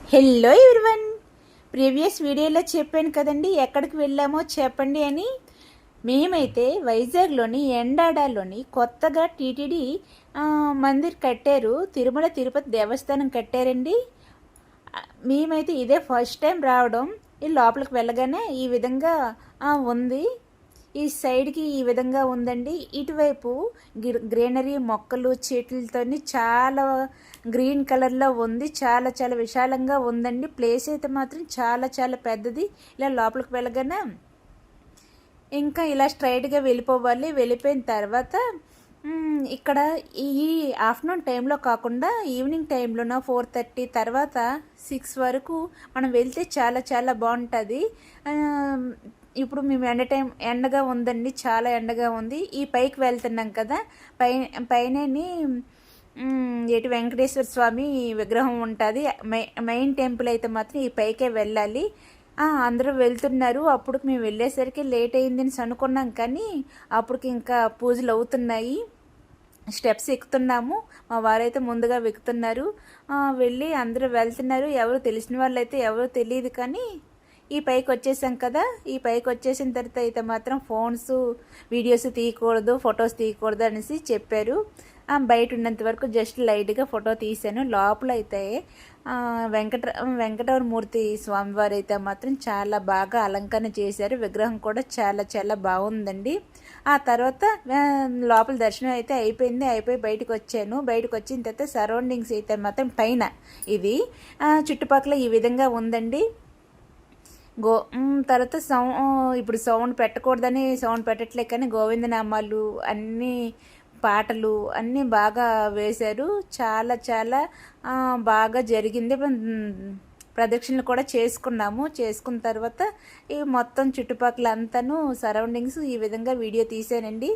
Hello everyone, previous వీడియోలో చెప్పాను కదండి ఎక్కడికి వెళ్ళామో చెప్పండి అని. మేమైతే వైజాగ్లోని ఎండాడలోని కొత్తగా టీటీడీ మందిర్ కట్టారు, తిరుమల తిరుపతి దేవస్థానం కట్టారండి. మేమైతే ఇదే ఫస్ట్ టైం రావడం. ఈ లోపలికి వెళ్ళగానే ఈ విధంగా ఉంది. ఈ సైడ్కి ఈ విధంగా ఉందండి. ఇటువైపు గ్రీనరీ మొక్కలు చెట్లతో చాలా గ్రీన్ కలర్లో ఉంది. చాలా చాలా విశాలంగా ఉందండి. ప్లేస్ అయితే మాత్రం చాలా చాలా పెద్దది. ఇలా లోపలికి వెళ్ళగానే ఇంకా ఇలా స్ట్రైట్గా వెళ్ళిపోవాలి. వెళ్ళిపోయిన తర్వాత ఇక్కడ ఈ ఆఫ్టర్నూన్ టైంలో కాకుండా ఈవినింగ్ టైంలోనో 4:30 తర్వాత 6 వరకు మనం వెళ్తే చాలా చాలా బాగుంటుంది. ఇప్పుడు మేము ఎండగా ఉందండి, చాలా ఎండగా ఉంది. ఈ పైకి వెళ్తున్నాం కదా, పైనని ఎటు వెంకటేశ్వర స్వామి విగ్రహం ఉంటుంది. మెయిన్ టెంపుల్ అయితే మాత్రం ఈ పైకే వెళ్ళాలి. అందరూ వెళ్తున్నారు. అప్పుడు మేము వెళ్ళేసరికి లేట్ అయిందని అనుకున్నాం, కానీ అప్పటికి ఇంకా పూజలు అవుతున్నాయి. స్టెప్స్ ఎక్కుతున్నాము. మా వారైతే ముందుగా ఎక్కుతున్నారు. వెళ్ళి అందరూ వెళ్తున్నారు. ఎవరు తెలిసిన వాళ్ళు అయితే ఎవరు తెలియదు, కానీ ఈ పైకి వచ్చేసాం కదా. ఈ పైకి వచ్చేసిన తర్వాత అయితే మాత్రం ఫోన్స్ వీడియోస్ తీయకూడదు, ఫొటోస్ తీయకూడదు అనేసి చెప్పారు. బయట ఉన్నంత వరకు జస్ట్ లైట్గా ఫోటో తీశాను. లోపల అయితే వెంకటరమణమూర్తి స్వామివారు అయితే మాత్రం చాలా బాగా అలంకరణ చేశారు. విగ్రహం కూడా చాలా చాలా బాగుందండి. ఆ తర్వాత లోపల దర్శనం అయితే అయిపోయి బయటకు వచ్చాను. బయటకు వచ్చిన తర్వాత సరౌండింగ్స్ అయితే మాత్రం పైన ఇది చుట్టుపక్కల ఈ విధంగా ఉందండి. తర్వాత ఇప్పుడు సౌండ్ పెట్టకూడదని సౌండ్ పెట్టట్లే, కానీ గోవిందనామాలు అన్నీ పాటలు అన్నీ బాగా వేశారు. చాలా చాలా బాగా జరిగింది. ప్రదక్షిణలు కూడా చేసుకున్న తర్వాత ఈ మొత్తం చుట్టుపక్కల అంతాను సరౌండింగ్స్ ఈ విధంగా వీడియో తీసానండి.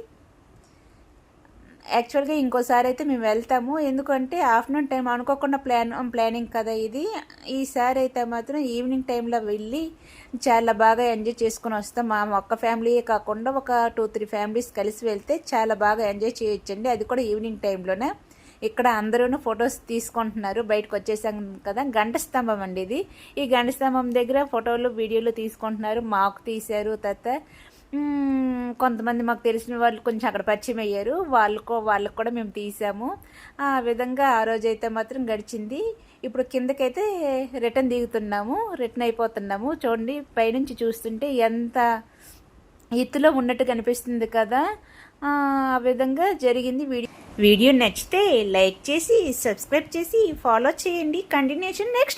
యాక్చువల్గా ఇంకోసారి అయితే మేము వెళ్తాము, ఎందుకంటే ఆఫ్టర్నూన్ టైం అనుకోకుండా ప్లానింగ్ కదా ఇది. ఈసారి అయితే మాత్రం ఈవినింగ్ టైంలో వెళ్ళి చాలా బాగా ఎంజాయ్ చేసుకుని వస్తాం. మా ఒక్క ఫ్యామిలీయే కాకుండా ఒక 2-3 ఫ్యామిలీస్ కలిసి వెళ్తే చాలా బాగా ఎంజాయ్ చేయొచ్చండి, అది కూడా ఈవినింగ్ టైంలోనే. ఇక్కడ అందరూ ఫొటోస్ తీసుకుంటున్నారు. బయటకు వచ్చేసాం కదా. గంట స్తంభం అండి ఇది. ఈ గంట స్తంభం దగ్గర ఫోటోలు వీడియోలు తీసుకుంటున్నారు. మాకు తీశారు. తర్వాత కొంతమంది మాకు తెలిసిన వాళ్ళు కొంచెం అక్కడ పరిచయం అయ్యారు, వాళ్ళకు కూడా మేము తీసాము. ఆ విధంగా ఆ రోజైతే మాత్రం గడిచింది. ఇప్పుడు కిందకైతే రిటర్న్ అయిపోతున్నాము. చూడండి, పైనుంచి చూస్తుంటే ఎంత ఎత్తులో ఉన్నట్టు కనిపిస్తుంది కదా. ఆ విధంగా జరిగింది. వీడియో నచ్చితే లైక్ చేసి సబ్స్క్రైబ్ చేసి ఫాలో చేయండి. Continuation next.